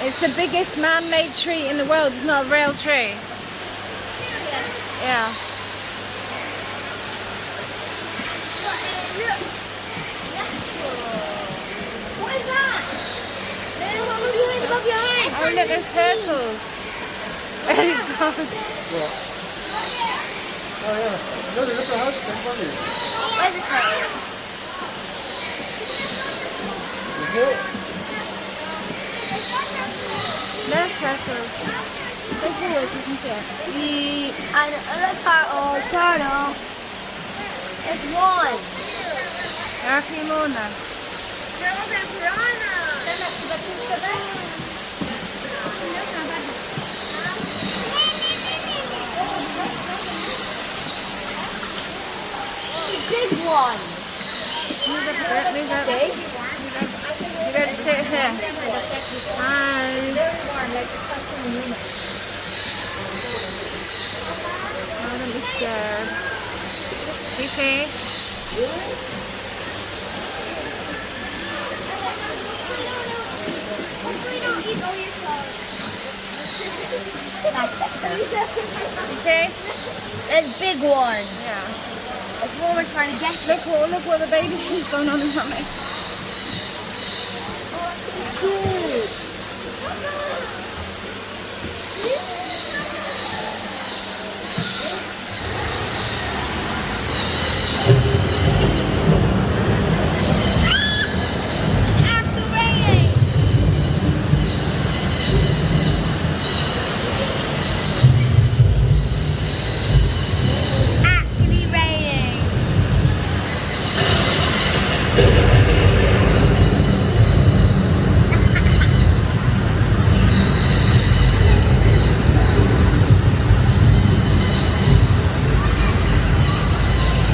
It's the biggest man-made tree in the world. It's not a real tree. Yeah. What is that? What are you doing above your head? Oh look, there's turtles. What? Oh yeah. No, they look at us. They're funny. Where's the turtle? Is it? There's turtles. Go forward, you can see it. And another turtle. There's one. There are a few more now. There was a piranha. Big one. Move up a bit, move up. You got to sit here. Hi. Oh, don't be scared. You see? You see? There's a big one. Yeah. There's one we're trying to guess it. Look what the baby is going on in front of me. Cute. After raining. Actually raining.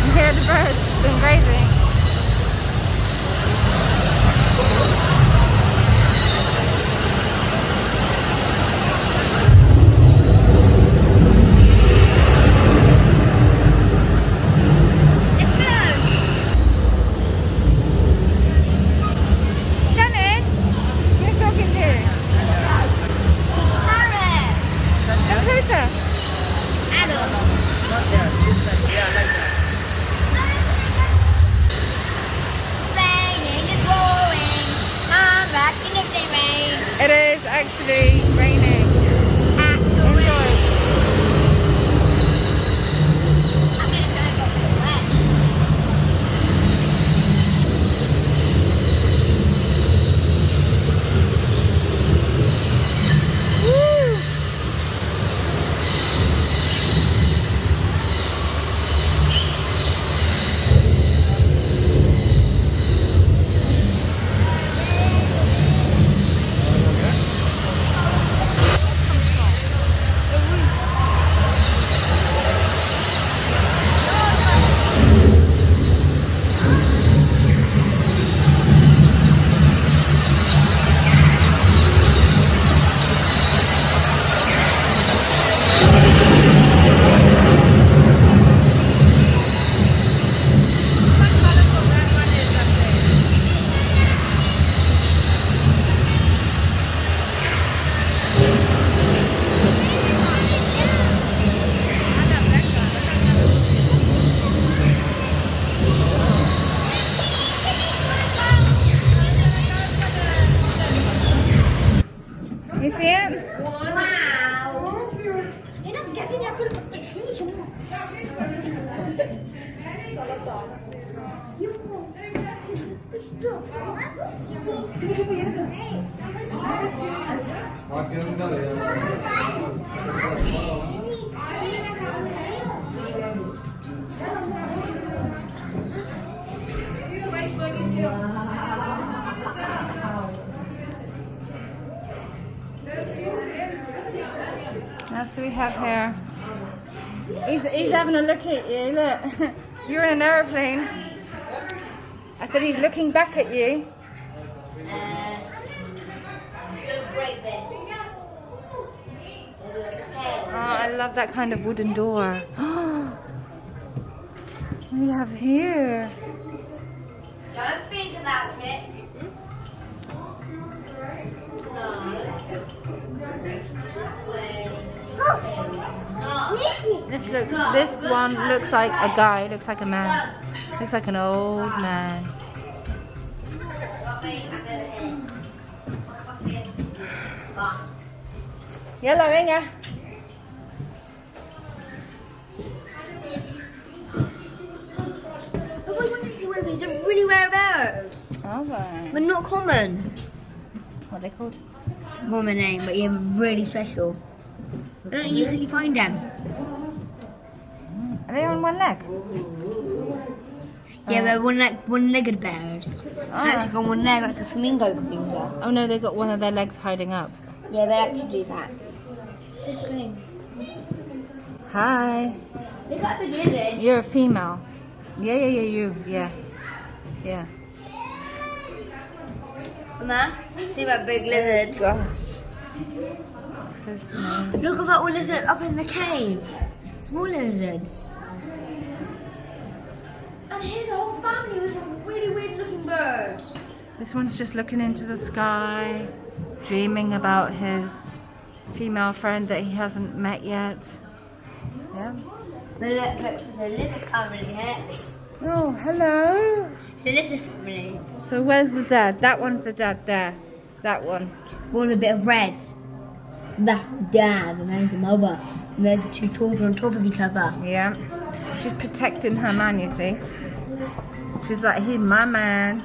You hear the birds been grazing. Let's go. Amin, who are you talking to? Parrot. Come closer. Adam. It's raining, it's pouring. I'm back in if they rain. It is actually raining. After Indoors. rain. I'm gonna try to go for the wet. Woo! You see it? Wow. You're not getting a good What else do we have here? He's having a look at you, look. You're in an aeroplane. I said he's looking back at you. Don't break this. Oh, I love that kind of wooden door. What do you have here? Don't think about it. No. This one looks like a guy. Looks like a man. Looks like an old man. Yellow, Inga. I want to see one of these. They're really rare birds. Alright. But not common. What are they called? Common name, but yeah, really special. I don't usually find them. Are they on one leg? Yeah, they're one-legged bears. They're actually got one leg like a flamingo finger. Oh no, they got one of their legs hiding up. Yeah, they like to do that. It's a thing. Hi. Look at the lizard. You're a female. Yeah. Mama, see that big lizard. Gosh. So small. Look at that one lizard up in the cave. Small lizards. And here's a whole family with some really weird looking birds. This one's just looking into the sky, dreaming about his female friend that he hasn't met yet. Yeah. But look, there's a lizard family here. Oh, hello. It's a lizard family. So where's the dad? That one's the dad there. That one. One with a bit of red. That's the dad, and there's the mother. And there's the two children on top of each other. Yeah. She's protecting her man, you see. She's like, he's my man.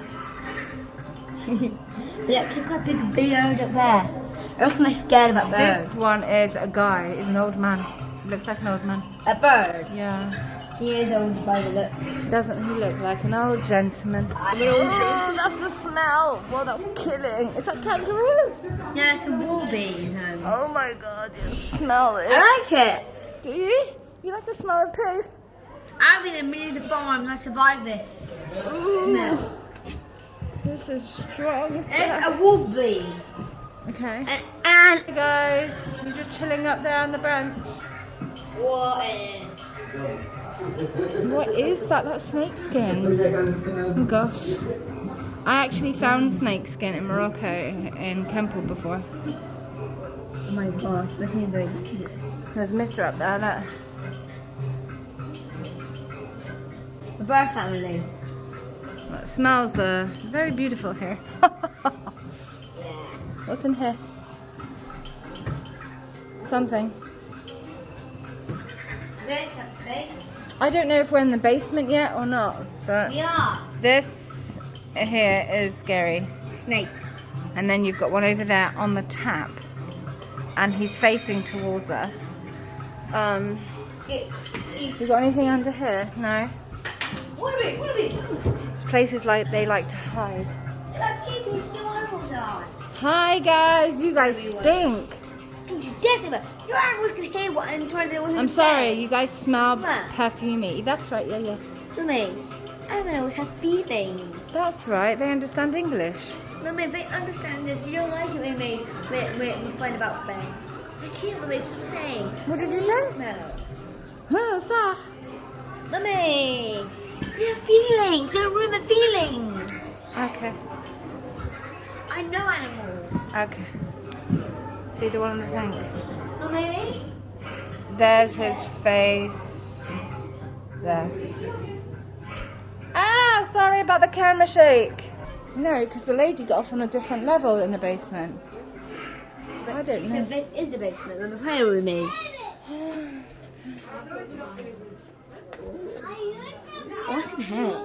Look how big bird up there. I reckon I'm scared of that bird. This one is a guy. He's an old man. Looks like an old man. A bird? Yeah. He is old by the looks. Doesn't he look like an old gentleman? Oh, that's the smell. Well, that's killing. Is that kangaroo? Yeah, it's a wallaby. Oh my god, you smell it. I like it. Do you? You like the smell of poo? I've been in millions of farms. I survived this smell. This is strong It's stuff. a wallaby. Okay. And Hey guys, you're just chilling up there on the bench. What is that? That's snake skin. Oh gosh. I actually found snake skin in Morocco, in Kempel before. oh my gosh, what's he doing? There's Mister up there, look. The bird family. Well, it smells very beautiful here. What's in here? Something. There's something. I don't know if we're in the basement yet or not, but Yeah. this here is scary. Snake. And then you've got one over there on the tap, and he's facing towards us. You got anything under here? No. What are we? It's places like they like to hide. Look, no animals are. Hi guys, you guys stink. Don't you dare say that. Your animals can hear what I'm trying to say. I'm sorry, you guys smell Mama. perfumey. That's right, yeah. Mummy, animals have feelings. That's right, they understand English. Mummy, they understand this. We don't like it when we find about them. I can't, Mummy, stop saying. What did you say? Smell. Huh, ça? Mummy, we have feelings. Don't ruin the feelings. Okay, I know animals. okay. See the one on the sink? Mummy? There's his face. There. Ah, sorry about the camera shake. No, because the lady got off on a different level in the basement. I don't So know. this is the basement where the playroom is. What's in here?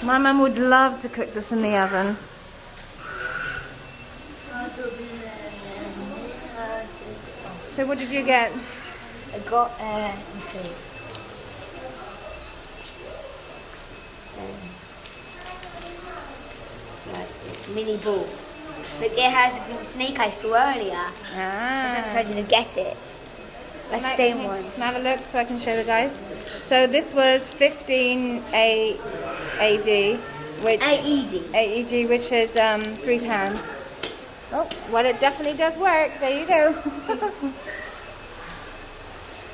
My mum would love to cook this in the oven. So what did you get? I got let's see. Like this mini ball. But it has a green snake I saw earlier. So I Ah. decided to get it. That's the same one. Can I have a look so I can show the guys? So this was 15 AED, which AED, which is £3. Oh, well, it definitely does work. There you go.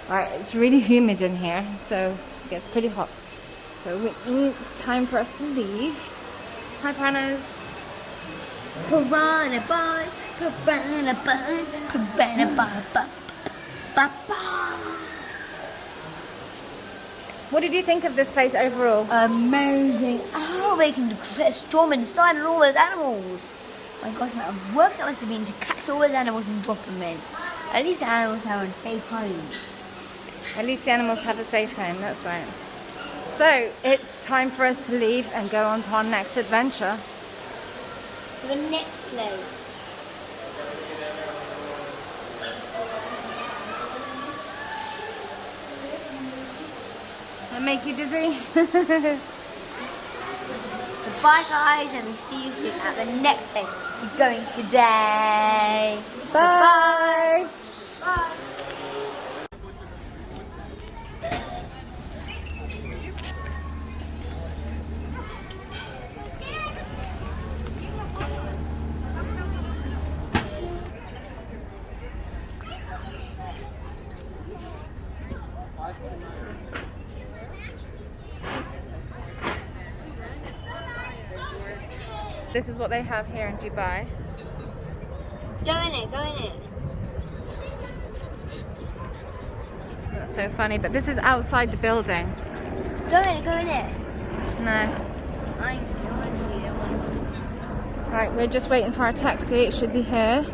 Right, it's really humid in here, so it gets pretty hot. So it's time for us to leave. Hi, Pirahnas. Pirahna bye, Pirahna bye, Pirahna bye, bye, bye, bye. What did you think of this place overall? Amazing. Oh, they can create a storm inside and all those animals. My gosh, what a work that must have been to catch all those animals and drop them in. At least the animals have a safe home. At least the animals have a safe home, that's right. So, it's time for us to leave and go on to our next adventure. To the next place. That make you dizzy? So bye guys, and we'll see you soon at the next place we're going today. Bye! Bye. This is what they have here in Dubai. Go in it, go in it. That's so funny, but this is outside the building. Go in it, go in it. No. I want to see it. Right, we're just waiting for our taxi. It should be here.